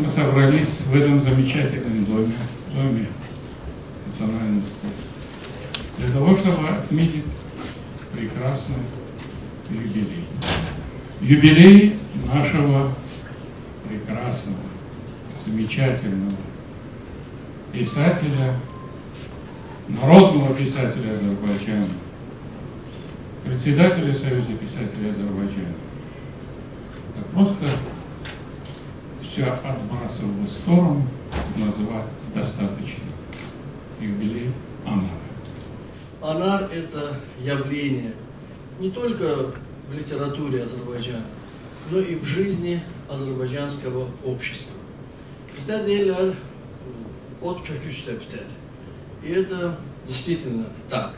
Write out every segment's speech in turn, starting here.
мы собрались в этом замечательном доме национальности, для того, чтобы отметить прекрасный юбилей. Юбилей нашего прекрасного, замечательного писателя, народного писателя Азербайджана, председателя Союза писателей Азербайджана. Это просто все отбрасывая в сторону, назвать достаточно. Юбилей Анара. Анар – это явление не только в литературе Азербайджана, но и в жизни азербайджанского общества. Bizdə deyirlər, от kökü üstə biter. И это действительно так.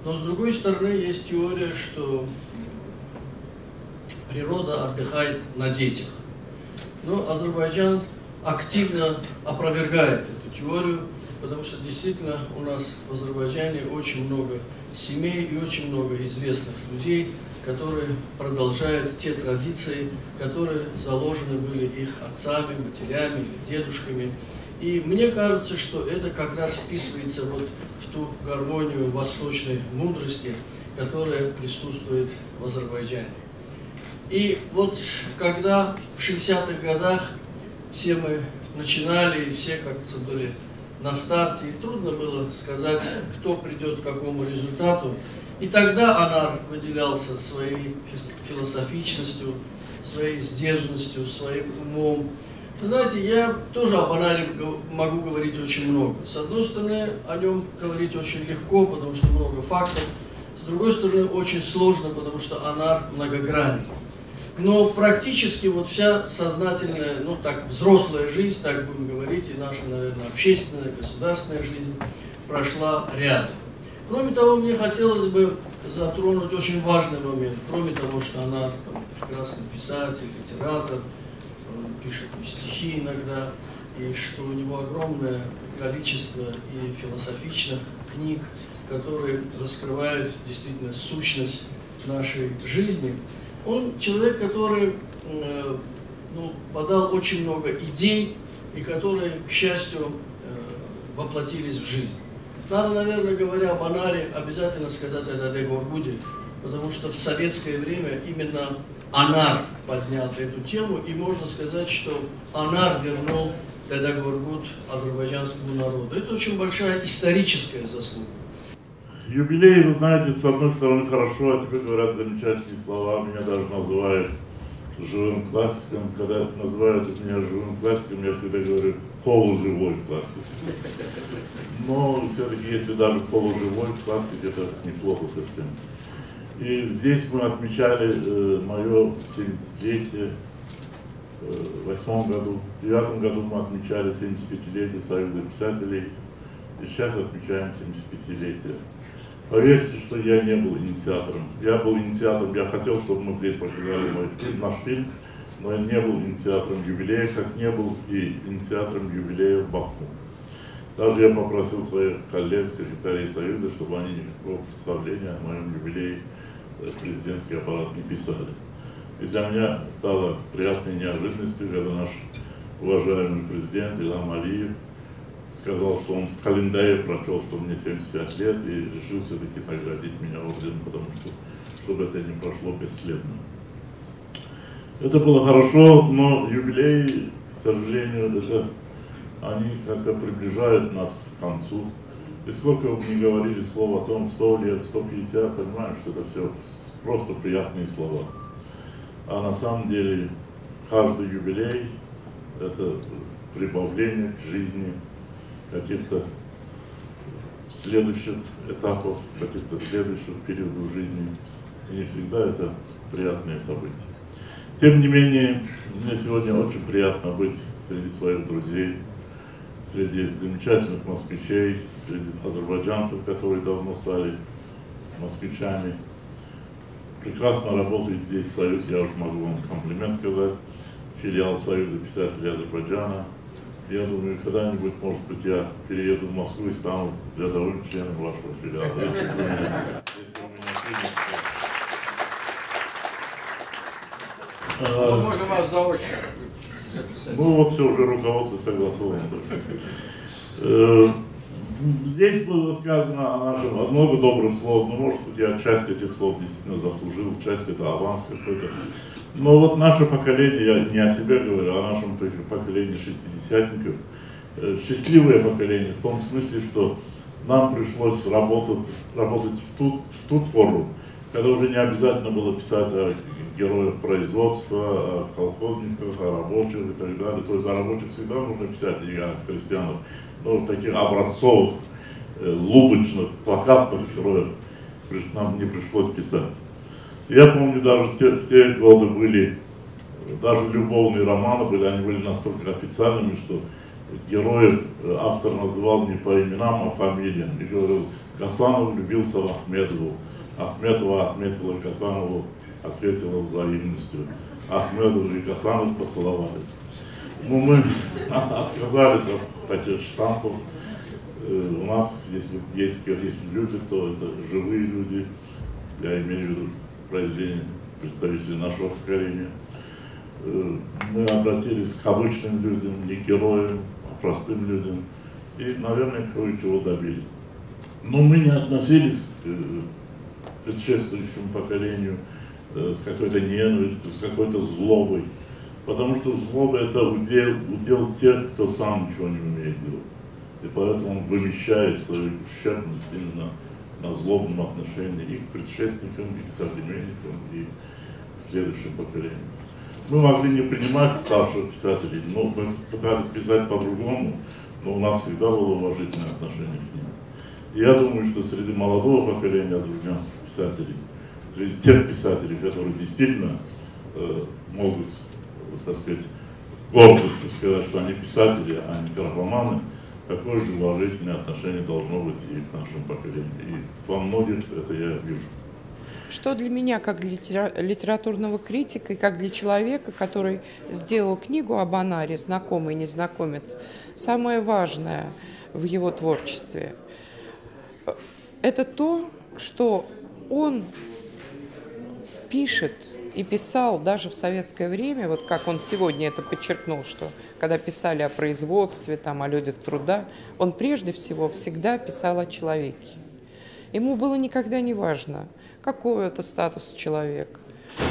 Но с другой стороны, есть теория, что природа отдыхает на детях. Но Азербайджан активно опровергает эту теорию, потому что действительно у нас в Азербайджане очень много семей и очень много известных людей, которые продолжают те традиции, которые заложены были их отцами, матерями, дедушками. И мне кажется, что это как раз вписывается вот в ту гармонию восточной мудрости, которая присутствует в Азербайджане. И вот когда в 60-х годах все мы начинали, и все как-то были на старте, и трудно было сказать, кто придет к какому результату. И тогда Анар выделялся своей философичностью, своей сдержанностью, своим умом. Вы знаете, я тоже об Анаре могу говорить очень много. С одной стороны, о нем говорить очень легко, потому что много фактов. С другой стороны, очень сложно, потому что Анар многогранен. Но практически вот вся сознательная, ну так, взрослая жизнь, так будем говорить, и наша, наверное, общественная, государственная жизнь прошла рядом. Кроме того, мне хотелось бы затронуть очень важный момент. Кроме того, что Анар там, прекрасный писатель, литератор, он пишет и стихи иногда, и что у него огромное количество и философичных книг, которые раскрывают действительно сущность нашей жизни. Он человек, который подал очень много идей, и которые, к счастью, воплотились в жизнь. Надо, наверное, говоря об Анаре, обязательно сказать о Даде Горгуде, потому что в советское время именно Анар поднял эту тему, и можно сказать, что Анар вернул Даде Горгуд азербайджанскому народу. Это очень большая историческая заслуга. Юбилей, вы знаете, с одной стороны хорошо, а теперь говорят замечательные слова, меня даже называют живым классиком. Когда называют меня живым классиком, я всегда говорю полуживой классик. Но все-таки, если даже полуживой классик, это неплохо совсем. И здесь мы отмечали мое 70-летие в 2008 году. В 2009 году мы отмечали 75-летие Союза писателей. И сейчас отмечаем 75-летие. Поверьте, что я не был инициатором. Я был инициатором, я хотел, чтобы мы здесь показали наш фильм, но я не был инициатором юбилея, как не был и инициатором юбилея в Баку. Даже я попросил своих коллег, секретарей Союза, чтобы они никакого представления о моем юбилее в президентский аппарат не писали. И для меня стало приятной неожиданностью, когда наш уважаемый президент Илхам Алиев сказал, что он в календаре прочел, что мне 75 лет, и решил все-таки наградить меня орденом, потому что, чтобы это не прошло бесследно. Это было хорошо, но юбилеи, к сожалению, они как-то приближают нас к концу. И сколько бы ни говорили слов о том, 100 лет, 150, понимаем, что это все просто приятные слова. А на самом деле каждый юбилей – это прибавление к жизни каких-то следующих этапов, каких-то следующих периодов жизни. И не всегда это приятные события. Тем не менее, мне сегодня очень приятно быть среди своих друзей, среди замечательных москвичей, среди азербайджанцев, которые давно стали москвичами. Прекрасно работает здесь Союз, я уже могу вам комплимент сказать, филиал Союза писателей Азербайджана. Я думаю, когда-нибудь, может быть, я перееду в Москву и стану рядовым членом вашего филиала. Если вы меня примете. Мы можем вас заочно Ну вот все, уже руководство согласовано. Здесь было сказано о нашем, много добрых слов, ну, может быть, я часть этих слов действительно заслужил, часть это аванс какой-то. Но вот наше поколение, я не о себе говорю, а о нашем поколении шестидесятников, счастливое поколение в том смысле, что нам пришлось работать в ту пору, когда уже не обязательно было писать о героях производства, о колхозниках, о рабочих и так далее. То есть о рабочих всегда нужно писать, и о крестьянах. Но таких образцовых, лубочных, плакатных героев нам не пришлось писать. Я помню, даже в те годы были, даже любовные романы были, они были настолько официальными, что героев автор называл не по именам, а фамилиям. И говорил, Гасанов влюбился в Ахмедову, Ахмедова отметила Гасанову, ответила взаимностью. Ахмедов и Гасанов поцеловались. Ну, мы отказались от таких штампов. У нас, если есть люди, то это живые люди, я имею в виду произведения представителей нашего поколения. Мы обратились к обычным людям, не героям, а простым людям. И, наверное, кое-чего добились. Но мы не относились к предшествующему поколению с какой-то ненавистью, с какой-то злобой. Потому что злоба – это удел тех, кто сам ничего не умеет делать. И поэтому он вымещает свою ущербность именно на злобном отношении и к предшественникам, и к современникам, и к следующим поколениям. Мы могли не принимать старших писателей, но мы пытались писать по-другому, но у нас всегда было уважительное отношение к ним. И я думаю, что среди молодого поколения азербайджанских писателей, среди тех писателей, которые действительно могут, так сказать, гордостью сказать, что они писатели, а не графоманы, такое же уважительное отношение должно быть и к нашему поколению. И во многих это я вижу. Что для меня, как для литературного критика и как для человека, который сделал книгу об Анаре, знакомый и незнакомец, самое важное в его творчестве – это то, что он пишет и писал даже в советское время, вот как он сегодня это подчеркнул, что когда писали о производстве, там, о людях труда, он прежде всего всегда писал о человеке. Ему было никогда не важно, какой это статус человека,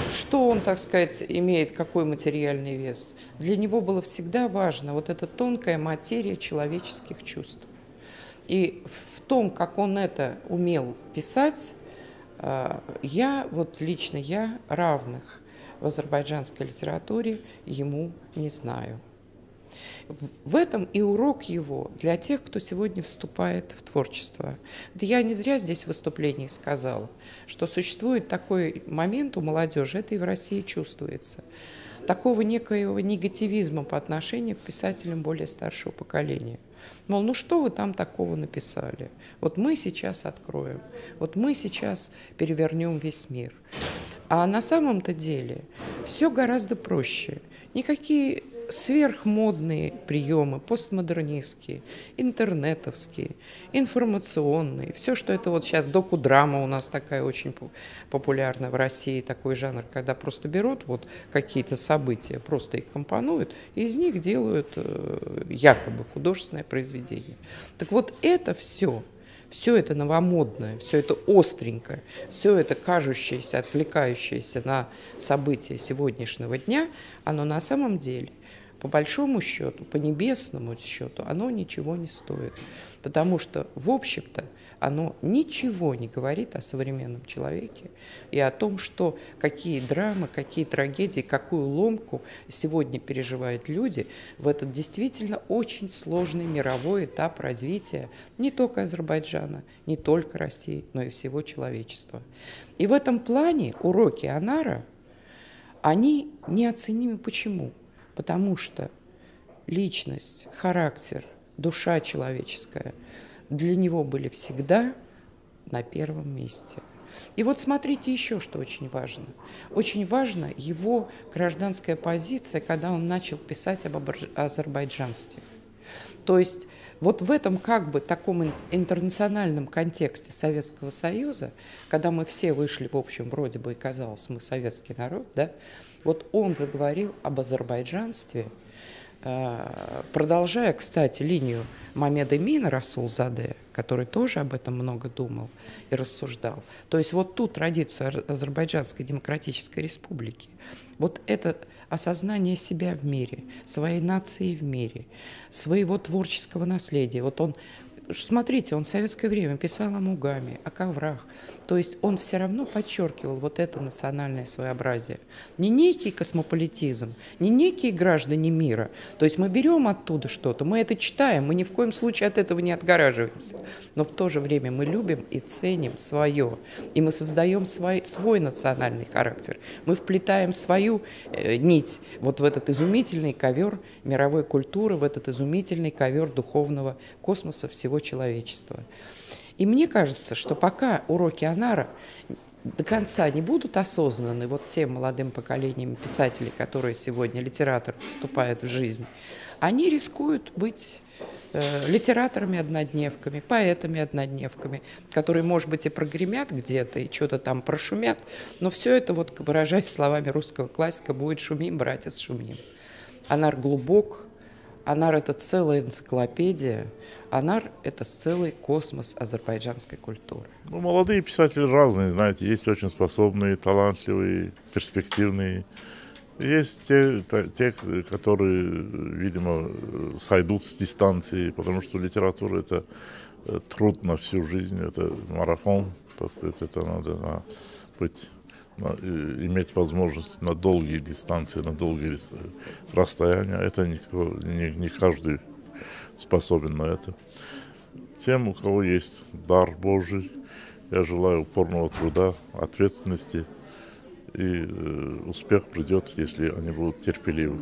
что он, так сказать, имеет, какой материальный вес. Для него было всегда важно вот эта тонкая материя человеческих чувств. И в том, как он это умел писать, лично я равных в азербайджанской литературе ему не знаю. В этом и урок его для тех, кто сегодня вступает в творчество. Я не зря здесь в выступлении сказала, что существует такой момент у молодежи, это и в России чувствуется, такого некоего негативизма по отношению к писателям более старшего поколения. Мол, ну что вы там такого написали? Вот мы сейчас откроем, вот мы сейчас перевернем весь мир. А на самом-то деле все гораздо проще. Никакие сверхмодные приемы, постмодернистские, интернетовские, информационные, все, что это вот сейчас докудрама у нас такая очень популярна в России, такой жанр, когда просто берут вот какие-то события, просто их компонуют, и из них делают якобы художественное произведение. Так вот это все это новомодное, все это остренькое, все это кажущееся, откликающееся на события сегодняшнего дня, оно на самом деле, по большому счету, по небесному счету, оно ничего не стоит. Потому что, в общем-то, оно ничего не говорит о современном человеке и о том, что какие драмы, какие трагедии, какую ломку сегодня переживают люди в этот действительно очень сложный мировой этап развития не только Азербайджана, не только России, но и всего человечества. И в этом плане уроки Анара, они неоценимы. Почему? Потому что личность, характер, душа человеческая для него были всегда на первом месте. И вот смотрите еще, что очень важно. Очень важна его гражданская позиция, когда он начал писать об азербайджанстве. То есть вот в этом как бы таком интернациональном контексте Советского Союза, когда мы все вышли, в общем, вроде бы и казалось, мы советский народ, да, вот он заговорил об азербайджанстве продолжая, кстати, линию Мамеда Эмина Расулзаде, который тоже об этом много думал и рассуждал. То есть вот ту традицию Азербайджанской Демократической Республики, вот это осознание себя в мире, своей нации в мире, своего творческого наследия. Вот он, смотрите, он в советское время писал о Мугаме, о коврах. То есть он все равно подчеркивал вот это национальное своеобразие. Не некий космополитизм, не некие граждане мира. То есть мы берем оттуда что-то, мы это читаем, мы ни в коем случае от этого не отгораживаемся. Но в то же время мы любим и ценим свое. И мы создаем свой национальный характер. Мы вплетаем свою нить вот в этот изумительный ковер мировой культуры, в этот изумительный ковер духовного космоса всего человечества. И мне кажется, что пока уроки Анара до конца не будут осознаны вот тем молодым поколением писателей, которые сегодня, литераторов, вступают в жизнь, они рискуют быть литераторами-однодневками, поэтами-однодневками, которые, может быть, и прогремят где-то, и что-то там прошумят, но все это, вот, выражаясь словами русского классика, будет «шумим, братец, шумим». Анар глубок, Анар – это целая энциклопедия, Анар – это целый космос азербайджанской культуры. Ну, молодые писатели разные, знаете, есть очень способные, талантливые, перспективные. Есть те, которые, видимо, сойдут с дистанции, потому что литература – это труд на всю жизнь, это марафон, так сказать, это надо иметь возможность на долгие дистанции, на долгие расстояния. Это не каждый способен на это. Тем, у кого есть дар Божий, я желаю упорного труда, ответственности, и успех придет, если они будут терпеливы.